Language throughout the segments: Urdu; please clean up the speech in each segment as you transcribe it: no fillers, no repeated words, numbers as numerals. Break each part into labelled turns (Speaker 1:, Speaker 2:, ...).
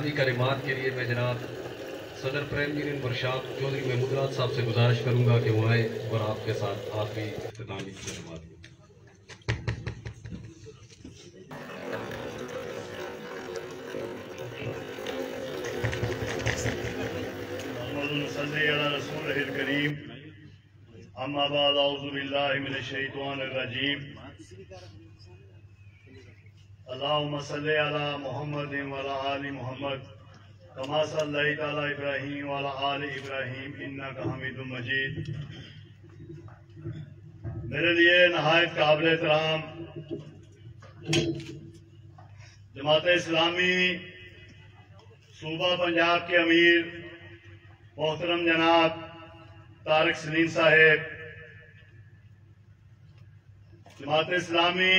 Speaker 1: اختتامی کلمات کے لیے میں جناب صدر پرائم یونین ورشاد چودھری محمود راج صاحب سے گزارش کروں گا کہ وہ آئیں اور آپ کے ساتھ آخری اختتامی کلمات دیں۔
Speaker 2: صلی علی رسولہ الکریم اما بعد اعوذ باللہ من الشیطان الرجیم اللہم صلی علی محمد وعلی آل محمد کما صلیت علی ابراہیم وعلی آل ابراہیم انک حمید مجید۔ میرے لیے نہایت قابل احترام جماعت اسلامی صوبہ پنجاب کے امیر محترم جناب طارق سلیم صاحب، جماعت اسلامی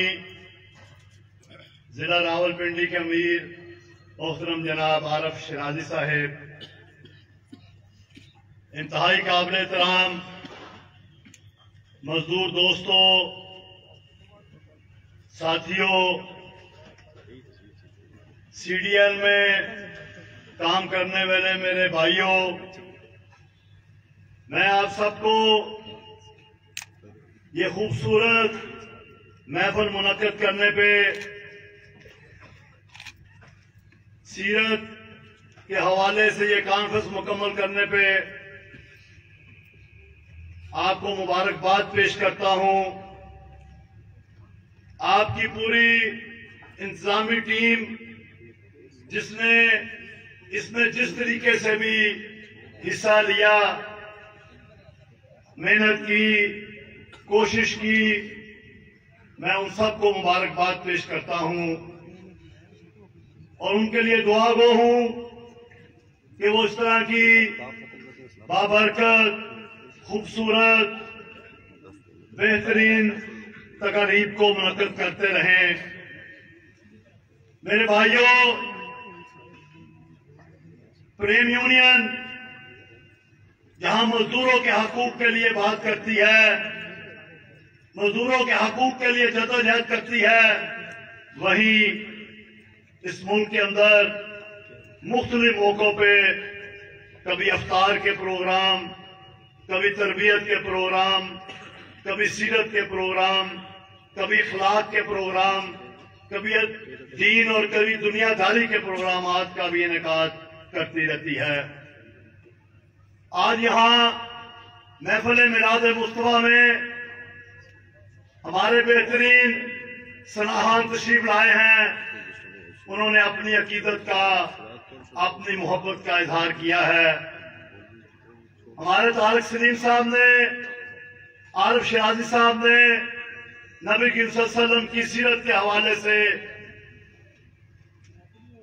Speaker 2: ضلع راولپنڈی کے امیر محترم جناب عارف شرازی صاحب، انتہائی قابل احترام مزدور دوستوں، ساتھیوں، سی ڈی ایل میں کام کرنے والے میرے بھائیوں، میں آپ سب کو یہ خوبصورت محفل منعقد کرنے پہ سیرت کے حوالے سے یہ کانفرنس مکمل کرنے پہ آپ کو مبارکباد پیش کرتا ہوں۔ آپ کی پوری انتظامی ٹیم جس نے اس میں جس طریقے سے بھی حصہ لیا، محنت کی، کوشش کی، میں ان سب کو مبارکباد پیش کرتا ہوں اور ان کے لیے دعا گو ہوں کہ وہ اس طرح کی بابرکت، خوبصورت، بہترین تقاریب کو منعقد کرتے رہیں۔ میرے بھائیوں، پریم یونین جہاں مزدوروں کے حقوق کے لیے بات کرتی ہے، مزدوروں کے حقوق کے لیے جدوجہد کرتی ہے، وہیں اس ملک کے اندر مختلف موقعوں پہ کبھی افطار کے پروگرام، کبھی تربیت کے پروگرام، کبھی سیرت کے پروگرام، کبھی اخلاق کے پروگرام، کبھی دین اور کبھی دنیا داری کے پروگرامات کا بھی انعقاد کرتی رہتی ہے۔ آج یہاں محفل میلاد مصطفیٰ میں ہمارے بہترین سناہان تشریف لائے ہیں۔ انہوں نے اپنی عقیدت کا، اپنی محبت کا اظہار کیا ہے۔ ہمارے طارق سلیم صاحب نے، عارف شرازی صاحب نے نبی کریم صلی اللہ علیہ وسلم کی سیرت کے حوالے سے،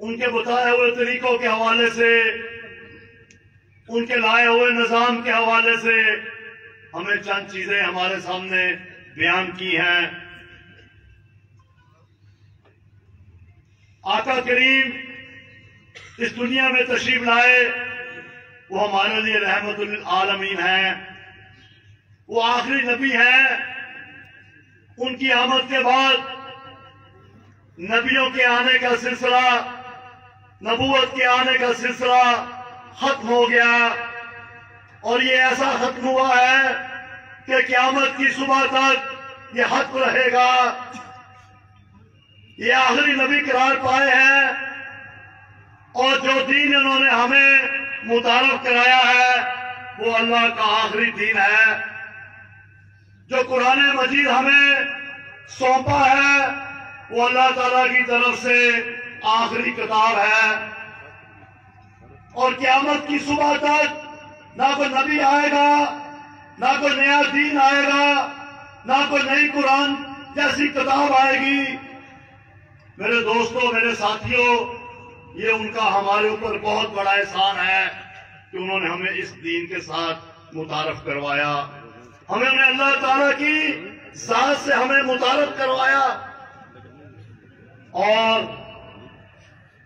Speaker 2: ان کے بتائے ہوئے طریقوں کے حوالے سے، ان کے لائے ہوئے نظام کے حوالے سے ہمیں چند چیزیں ہمارے سامنے بیان کی ہیں۔ آقا کریم اس دنیا میں تشریف لائے، وہ ہمارے لیے رحمت للعالمین ہیں، وہ آخری نبی ہیں۔ ان کی آمد کے بعد نبیوں کے آنے کا سلسلہ، نبوت کے آنے کا سلسلہ ختم ہو گیا، اور یہ ایسا ختم ہوا ہے کہ قیامت کی صبح تک یہ ختم رہے گا۔ یہ آخری نبی قرار پائے ہیں، اور جو دین انہوں نے ہمیں متعارف کرایا ہے وہ اللہ کا آخری دین ہے۔ جو قرآن مجید ہمیں سونپا ہے وہ اللہ تعالیٰ کی طرف سے آخری کتاب ہے، اور قیامت کی صبح تک نہ کوئی نبی آئے گا، نہ کوئی نیا دین آئے گا، نہ کوئی نئی قرآن جیسی کتاب آئے گی۔ میرے دوستوں، میرے ساتھیوں، یہ ان کا ہمارے اوپر بہت بڑا احسان ہے کہ انہوں نے ہمیں اس دین کے ساتھ متعارف کروایا، ہمیں نے اللہ تعالیٰ کی ذات سے ہمیں متعارف کروایا۔ اور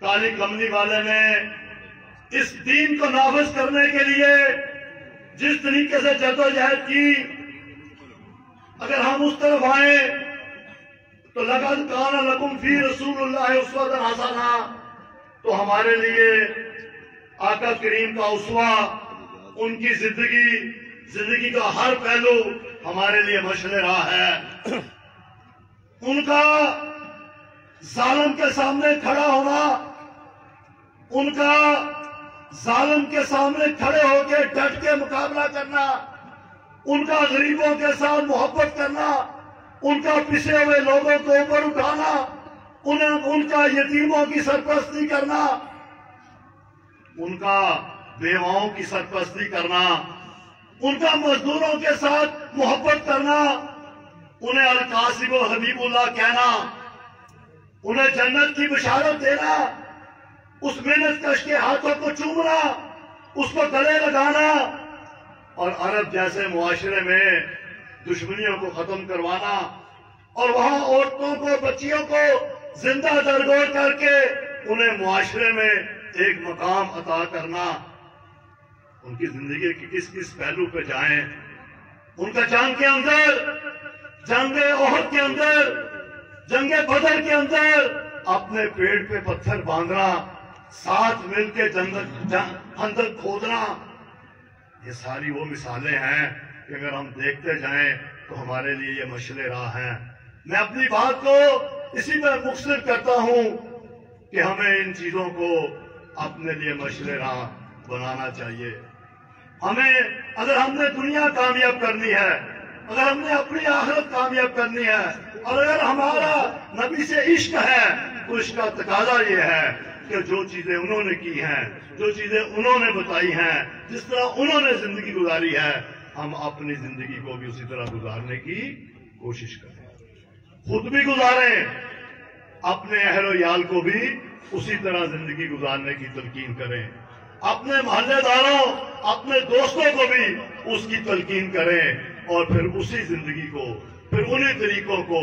Speaker 2: کالی کملی والے نے اس دین کو نافذ کرنے کے لیے جس طریقے سے جدوجہد کی، اگر ہم اس طرف آئیں تو لَقَدْ كَانَ لَكُمْ فِي رَسُولِ اللَّهِ أُسْوَةٌ حَسَنَةٌ، تو ہمارے لیے آقا کریم کا اسوہ، ان کی زندگی کا ہر پہلو ہمارے لیے مشعل راہ ہے۔ ان کا ظالم کے سامنے کھڑا ہونا، ان کا ظالم کے سامنے کھڑے ہو کے ڈٹ کے مقابلہ کرنا، ان کا غریبوں کے ساتھ محبت کرنا، ان کا پسے ہوئے لوگوں کو اوپر اٹھانا، ان کا یتیموں کی سرپرستی کرنا، ان کا بیواؤں کی سرپرستی کرنا، ان کا مزدوروں کے ساتھ محبت کرنا، انہیں القاسم و حبیب اللہ کہنا، انہیں جنت کی بشارت دینا، اس محنت کش کے ہاتھوں کو چومنا، اس کو گلے لگانا، اور عرب جیسے معاشرے میں دشمنیوں کو ختم کروانا، اور وہاں عورتوں کو، بچیوں کو زندہ درگور کر کے انہیں معاشرے میں ایک مقام عطا کرنا۔ ان کی زندگی کے کس پہلو پہ جائیں، ان کا جنگ کے اندر، جنگ احد کے اندر، جنگ بدر کے اندر اپنے پیٹ پہ پتھر باندھنا، ساتھ مل کے خندق کھودنا، یہ ساری وہ مثالیں ہیں کہ اگر ہم دیکھتے جائیں تو ہمارے لیے یہ مشعل راہ ہیں۔ میں اپنی بات کو اسی میں مختصر کرتا ہوں کہ ہمیں ان چیزوں کو اپنے لیے مشعل راہ بنانا چاہیے۔ اگر ہم نے دنیا کامیاب کرنی ہے، اگر ہم نے اپنی آخرت کامیاب کرنی ہے، اور اگر ہمارا نبی سے عشق ہے تو اس کا تقاضا یہ ہے کہ جو چیزیں انہوں نے کی ہیں، جو چیزیں انہوں نے بتائی ہیں، جس طرح انہوں نے زندگی گزاری ہے، ہم اپنی زندگی کو بھی اسی طرح گزارنے کی کوشش کریں، خود بھی گزاریں، اپنے اہل و عیال کو بھی اسی طرح زندگی گزارنے کی تلقین کریں، اپنے محلے داروں، اپنے دوستوں کو بھی اس کی تلقین کریں، اور پھر اسی زندگی کو، پھر انہی طریقوں کو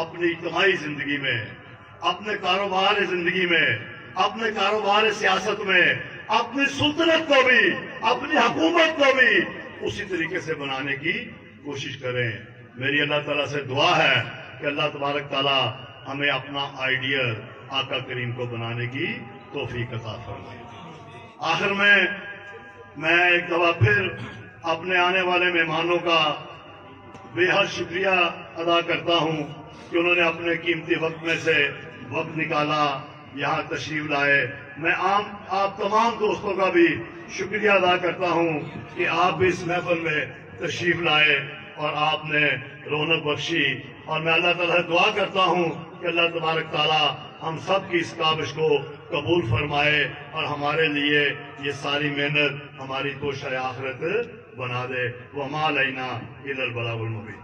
Speaker 2: اپنی اجتماعی زندگی میں، اپنے کاروبار زندگی میں، اپنے کاروبار سیاست میں، اپنی سلطنت کو بھی، اپنی حکومت کو بھی اسی طریقے سے بنانے کی کوشش کریں۔ میری اللہ تعالیٰ سے دعا ہے کہ اللہ تبارک تعالیٰ ہمیں اپنا آئیڈیل آقا کریم کو بنانے کی توفیق عطا فرمائے۔ آخر میں ایک دفعہ پھر اپنے آنے والے مہمانوں کا بے حد شکریہ ادا کرتا ہوں کہ انہوں نے اپنے قیمتی وقت میں سے وقت نکالا، یہاں تشریف لائے۔ میں آپ تمام دوستوں کا بھی شکریہ ادا کرتا ہوں کہ آپ بھی اس محفل میں تشریف لائے اور آپ نے رونق بخشی، اور میں اللہ تعالیٰ سے دعا کرتا ہوں کہ اللہ تبارک تعالیٰ ہم سب کی اس کاوش کو قبول فرمائے اور ہمارے لیے یہ ساری محنت ہماری توشہ آخرت بنا دے۔ وَمَا عَلَيْنَا إِلَّا الْبَلَاغُ الْمُبِينُ۔